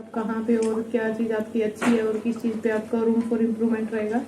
आप कहाँ पे और क्या चीज़ आपकी अच्छी है और किस चीज़ पे आपका रूम फॉर इम्प्रूवमेंट रहेगा।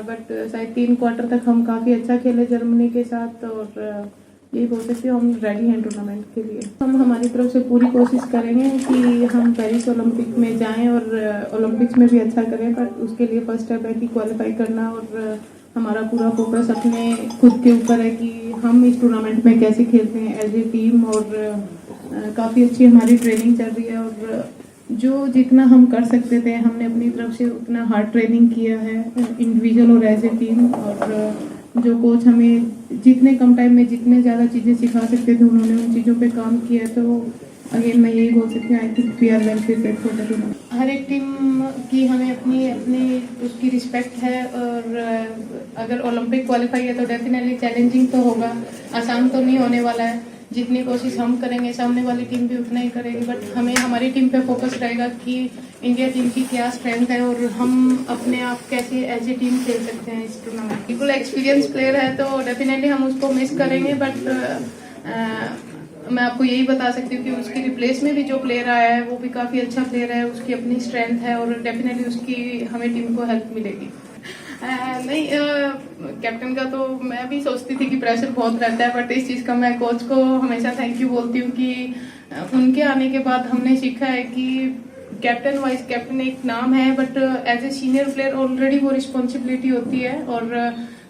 बट शायद 3 क्वार्टर तक हम काफ़ी अच्छा खेले जर्मनी के साथ और यही बोल सकती हूँ हम रेडी हैं टूर्नामेंट के लिए। हम हमारी तरफ से पूरी कोशिश करेंगे कि हम पेरिस ओलंपिक में जाएं और ओलंपिक्स में भी अच्छा करें, बट उसके लिए फर्स्ट स्टेप है कि क्वालिफाई करना और हमारा पूरा फोकस अपने खुद के ऊपर है कि हम इस टूर्नामेंट में कैसे खेलते हैं एज ए टीम। और काफ़ी अच्छी हमारी ट्रेनिंग चल रही है और जो जितना हम कर सकते थे हमने अपनी तरफ से उतना हार्ड ट्रेनिंग किया है इंडिविजुअल और एज ए टीम। और जो कोच हमें जितने कम टाइम में जितने ज़्यादा चीज़ें सिखा सकते थे उन्होंने उन चीज़ों पे काम किया। तो अगेन मैं यही बोल सकती हूँ, I think we are well prepared for the tournament. हर एक टीम की हमें अपनी अपनी उसकी रिस्पेक्ट है और अगर ओलंपिक क्वालिफाई है तो डेफिनेटली चैलेंजिंग तो होगा, आसान तो नहीं होने वाला है। जितनी कोशिश हम करेंगे सामने वाली टीम भी उतना ही करेगी, बट हमें हमारी टीम पे फोकस रहेगा कि इंडिया टीम की क्या स्ट्रेंथ है और हम अपने आप कैसे एज ए टीम खेल सकते हैं इस टूर्नामेंट। बिल्कुल एक्सपीरियंस प्लेयर है तो डेफिनेटली हम उसको मिस करेंगे, बट मैं आपको यही बता सकती हूँ कि उसकी रिप्लेस में भी जो प्लेयर आया है वो भी काफ़ी अच्छा प्लेयर है, उसकी अपनी स्ट्रेंथ है और डेफिनेटली उसकी हमें टीम को हेल्प मिलेगी। नहीं, कैप्टन का तो मैं भी सोचती थी कि प्रेशर बहुत रहता है, बट इस चीज़ का मैं कोच को हमेशा थैंक यू बोलती हूँ कि उनके आने के बाद हमने सीखा है कि कैप्टन वाइस कैप्टन एक नाम है, but as a senior player already वो रिस्पॉन्सिबिलिटी होती है। और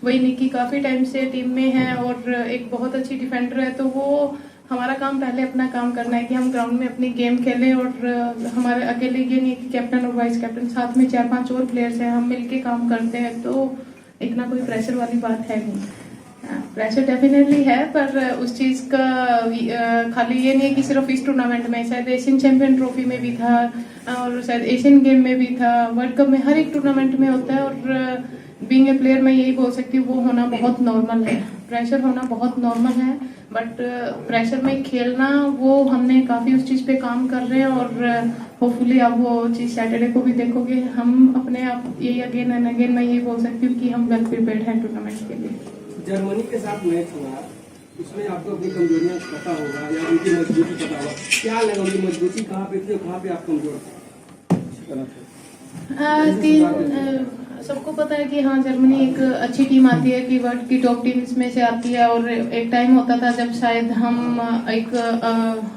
वही निकी काफ़ी टाइम से टीम में है और एक बहुत अच्छी डिफेंडर है, तो वो हमारा काम पहले अपना काम करना है कि हम ग्राउंड में अपनी गेम खेलें। और हमारे अकेले ये नहीं कि कैप्टन और वाइस कैप्टन, साथ में 4-5 और प्लेयर्स हैं, हम मिलके काम करते हैं, तो एक ना कोई प्रेशर वाली बात है नहीं। प्रेशर डेफिनेटली है, पर उस चीज़ का खाली ये नहीं है कि सिर्फ इस टूर्नामेंट में, शायद एशियन चैंपियन ट्रॉफी में भी था और शायद एशियन गेम में भी था, वर्ल्ड कप में, हर एक टूर्नामेंट में होता है। और बीइंग ए प्लेयर मैं यही बोल सकती हूँ वो होना बहुत नॉर्मल है, प्रेशर होना बहुत नॉर्मल है, बट प्रेशर में खेलना वो हमने काफ़ी उस चीज़ पे काम कर रहे हैं। और होपफुली आप वो चीज़ सैटरडे को भी देखोगे। हम अपने आप यही अगेन एंड अगेन मैं यही बोल सकती हूँ कि हम वेल प्रिपेयर्ड हैं टूर्नामेंट के लिए। जर्मनी के साथ मैच हुआ, उसमें आपको अपनी कमजोरियां पता होगा या उनकी मजबूती पता होगा, क्या लगा उनकी मजबूती कहाँ पे थी और कहाँ पे आप कमजोर थे? सबको पता है कि हाँ जर्मनी एक अच्छी टीम आती है कि वर्ल्ड की टॉप टीम्स में से आती है। और एक टाइम होता था जब शायद हम एक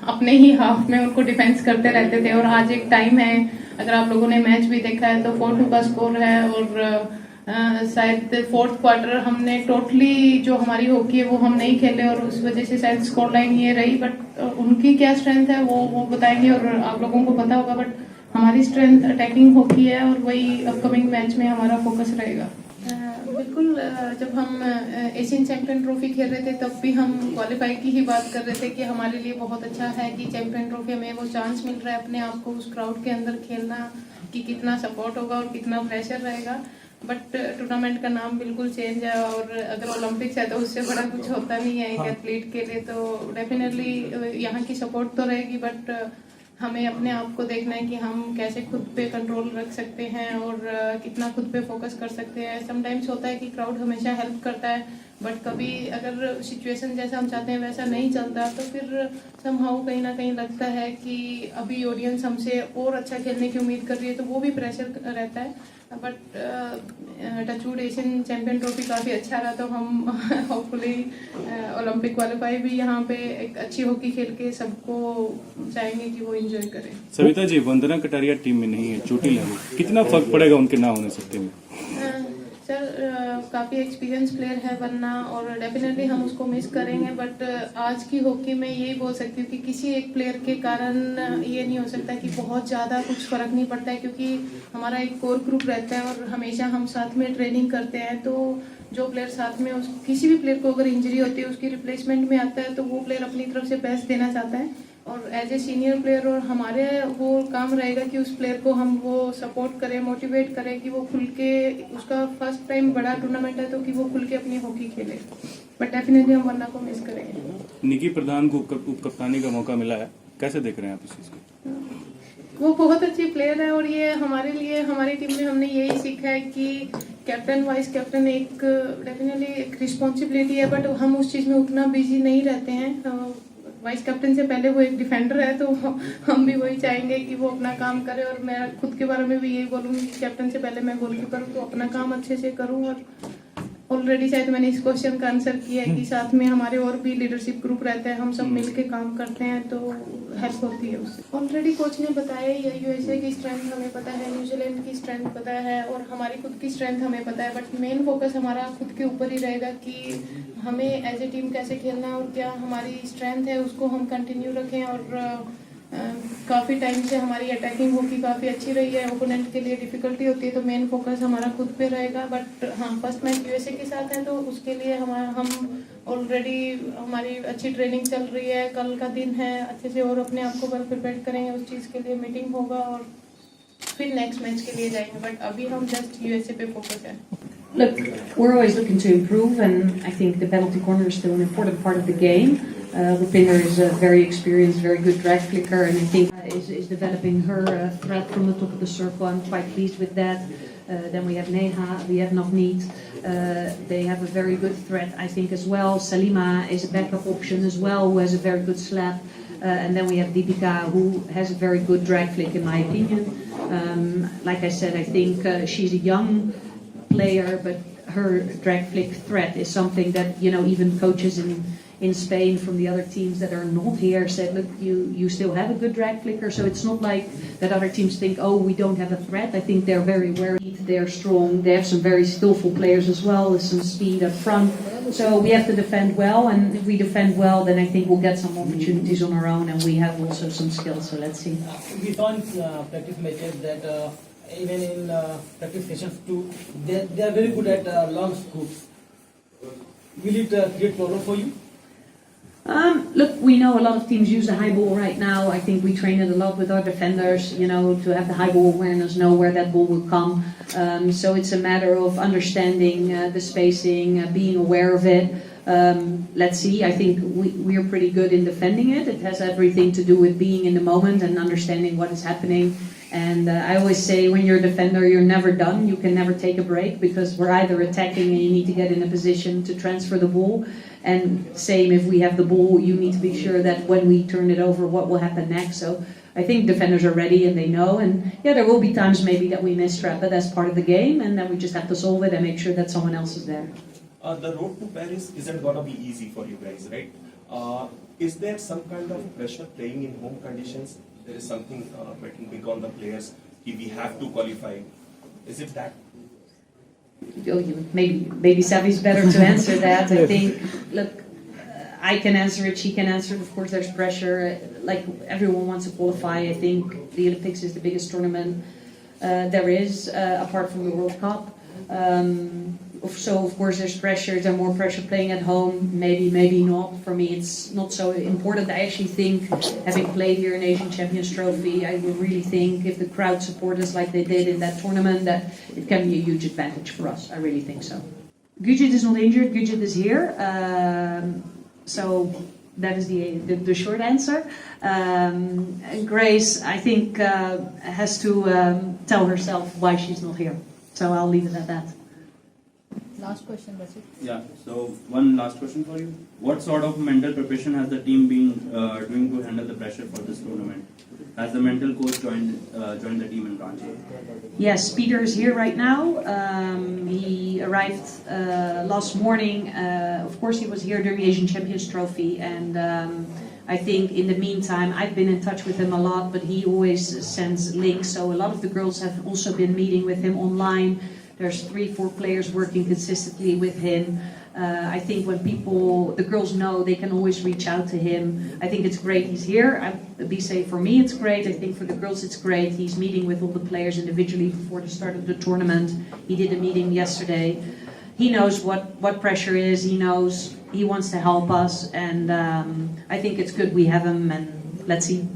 अपने ही हाफ में उनको डिफेंस करते रहते थे, और आज एक टाइम है, अगर आप लोगों ने मैच भी देखा है तो 4-2 का स्कोर है। और शायद 4th क्वार्टर हमने टोटली जो हमारी हॉकी है वो हम नहीं खेले और उस वजह से शायद स्कोर लाइन ये रही। बट उनकी क्या स्ट्रेंथ है वो बताएंगे और आप लोगों को पता होगा, बट हमारी स्ट्रेंथ अटैकिंग हॉकी है और वही अपकमिंग मैच में हमारा फोकस रहेगा। बिल्कुल, जब हम एशियन चैंपियन ट्रॉफी खेल रहे थे तब भी हम क्वालिफाई की ही बात कर रहे थे कि हमारे लिए बहुत अच्छा है कि चैंपियन ट्रॉफी में वो चांस मिल रहा है अपने आप को उस क्राउड के अंदर खेलना, कि कितना सपोर्ट होगा और कितना प्रेशर रहेगा। बट टूर्नामेंट का नाम बिल्कुल चेंज है और अगर ओलंपिक्स है तो उससे बड़ा कुछ होता नहीं है एक एथलीट के लिए। तो डेफिनेटली यहाँ की सपोर्ट तो रहेगी, बट हमें अपने आप को देखना है कि हम कैसे खुद पे कंट्रोल रख सकते हैं और कितना खुद पे फोकस कर सकते हैं। समटाइम्स होता है कि क्राउड हमेशा हेल्प करता है, बट कभी अगर सिचुएशन जैसा हम चाहते हैं वैसा नहीं चलता तो फिर समहाउ कहीं ना कहीं लगता है कि अभी ऑडियंस हमसे और अच्छा खेलने की उम्मीद कर रही है, तो वो भी प्रेशर रहता है। But touch wood Asian Champion Trophy काफ़ी अच्छा रहा, तो हम होपफुली ओलंपिक क्वालिफाई भी यहाँ पे एक अच्छी हॉकी खेल के सबको चाहेंगे कि वो एंजॉय करें। सविता जी, वंदना कटारिया टीम में नहीं है, चोटिल है, कितना फर्क पड़ेगा उनके ना होने से टीम में? सर, काफ़ी एक्सपीरियंस प्लेयर है वरना, और डेफिनेटली हम उसको मिस करेंगे। बट आज की हॉकी में यही बोल सकती हूँ कि किसी एक प्लेयर के कारण ये नहीं हो सकता कि बहुत ज़्यादा कुछ फ़र्क नहीं पड़ता है, क्योंकि हमारा एक कोर ग्रुप रहता है और हमेशा हम साथ में ट्रेनिंग करते हैं। तो जो प्लेयर साथ में किसी भी प्लेयर को अगर इंजरी होती है उसकी रिप्लेसमेंट में आता है तो वो प्लेयर अपनी तरफ से बेस्ट देना चाहता है। और एज ए सीनियर प्लेयर और हमारे वो काम रहेगा कि उस प्लेयर को हम वो सपोर्ट करें, मोटिवेट करें कि वो खुल के, उसका फर्स्ट टाइम बड़ा टूर्नामेंट है तो कि वो खुल के अपनी हॉकी खेले। बट डेफिनेटली हम वरना को मिस करेंगे। निकी प्रधान को उप कप्तानी का मौका मिला है, कैसे देख रहे हैं आप इस चीज को? वो बहुत अच्छी प्लेयर है और ये हमारे लिए, हमारी टीम में हमने यही सीखा है कि कैप्टन वाइस कैप्टन एक डेफिनेटली एक रिस्पॉन्सिबिलिटी है, बट हम उस चीज़ में उतना बिजी नहीं रहते हैं। वाइस कैप्टन से पहले वो एक डिफेंडर है, तो हम भी वही चाहेंगे कि वो अपना काम करे। और मैं खुद के बारे में भी यही बोलूँगी कि कैप्टन से पहले मैं गोलकीपर हूँ, तो अपना काम अच्छे से करूँ। और ऑलरेडी शायद मैंने इस क्वेश्चन का आंसर किया है कि साथ में हमारे और भी लीडरशिप ग्रुप रहते हैं, हम सब मिलके काम करते हैं, तो हेल्प होती है उससे। ऑलरेडी कोच ने बताया ही है, यूएसए की स्ट्रेंथ हमें पता है, न्यूजीलैंड की स्ट्रेंथ पता है और हमारी खुद की स्ट्रेंथ हमें पता है। बट मेन फोकस हमारा खुद के ऊपर ही रहेगा कि हमें एज ए टीम कैसे खेलना है और क्या हमारी स्ट्रेंथ है उसको हम कंटिन्यू रखें। और काफ़ी टाइम से हमारी अटैकिंग हॉकी काफ़ी अच्छी रही है, ओपोनेंट के लिए डिफिकल्टी होती है, तो मेन फोकस हमारा खुद पे रहेगा। बट हाँ, फर्स्ट मैच यूएसए के साथ है, तो उसके लिए हम ऑलरेडी हमारी अच्छी ट्रेनिंग चल रही है। कल का दिन है, अच्छे से और अपने आप को कल प्रिपेयर करेंगे, उस चीज़ के लिए मीटिंग होगा और फिर नेक्स्ट मैच के लिए जाएंगे। बट अभी हम जस्ट यूएसए पे फोकस है। Look, we're always looking to improve, and I think the penalty corner is still an important part of the game. Rupinder is a very experienced, very good drag flicker, and I think is developing her threat from the top of the circle. I'm quite pleased with that. Then we have Neha, we have Navneet. They have a very good threat, I think, as well. Salima is a backup option as well, who has a very good slap. And then we have Deepika, who has a very good drag flick, in my opinion. Like I said, I think she's a young player, but her drag flick threat is something that, you know, even coaches in Spain from the other teams that are not here said, look, you still have a good drag flicker. So it's not like that other teams think, oh, we don't have a threat. I think they're very aware. They're strong. They have some very skillful players as well, with some speed up front. So we have to defend well, and if we defend well, then I think we'll get some opportunities on our own, and we have also some skills. So let's see. We saw in practice matches that even in practice sessions too, they are very good at long scoops. Will it create problem for you? Look, we know a lot of teams use the high ball right now. I think we train it a lot with our defenders, you know, to have the high ball awareness, know where that ball will come. So it's a matter of understanding the spacing, being aware of it. Let's see. I think we are pretty good in defending it. It has everything to do with being in the moment and understanding what is happening. And I always say, when you're a defender, you're never done. You can never take a break, because we're either attacking and you need to get in a position to transfer the ball. And same, if we have the ball, you need to be sure that when we turn it over, what will happen next. So I think defenders are ready and they know. And yeah, there will be times maybe that we miss trap, but that's part of the game. And then we just have to solve it and make sure that someone else is there. The road to Paris isn't going to be easy for you guys, right? Is there some kind of pressure playing in home conditions? There is something betting big on the players. If we have to qualify, is it that? Maybe Savi's better to answer that. I think, look, I can answer it, she can answer it. Of course, there's pressure. Like, everyone wants to qualify. I think the Olympics is the biggest tournament there is, apart from the World Cup. So of course there's pressure, there's more pressure playing at home, maybe not. For me it's not so important. I actually think, having played here in Asian Champions Trophy, I would really think if the crowd support us like they did in that tournament, that it can be a huge advantage for us. I really think so. Gujit is not injured, Gujit is here. So that is the short answer. And Grace, I think, has to tell herself why she's not here. So I'll leave it at that. Last question, Basit. Yeah, so one last question for you. What sort of mental preparation has the team been doing to handle the pressure for this tournament? Has the mental coach joined the team in Ranchi? Yes, Peter is here right now. He arrived last morning. Of course, he was here during the Asian Champions Trophy, and I think in the meantime, I've been in touch with him a lot, but he always sends links. So a lot of the girls have also been meeting with him online. There's 3-4 players working consistently with him. I think when the girls know, they can always reach out to him. I think it's great he's here. For me it's great. I think for the girls it's great. He's meeting with all the players individually before the start of the tournament. He did a meeting yesterday. He knows what pressure is. He knows he wants to help us. And I think it's good we have him, and let's see.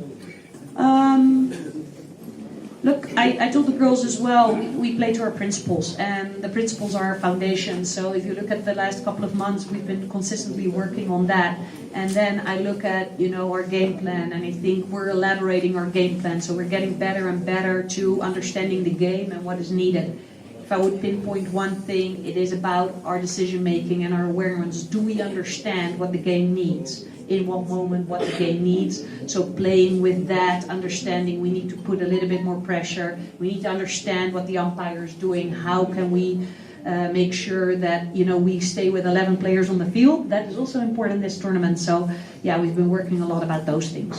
Look, I told the girls as well, we play to our principles, and the principles are our foundation. So if you look at the last couple of months, we've been consistently working on that. And then I look at, our game plan, and I think we're elaborating our game plan. So we're getting better and better to understanding the game and what is needed. if I would pinpoint one thing, it is about our decision making and our awareness. Do we understand what the game needs? In what moment, what the game needs? So playing with that, understanding we need to put a little bit more pressure. We need to understand what the umpire is doing. How can we make sure that we stay with 11 players on the field? That is also important in this tournament. So yeah, we've been working a lot about those things.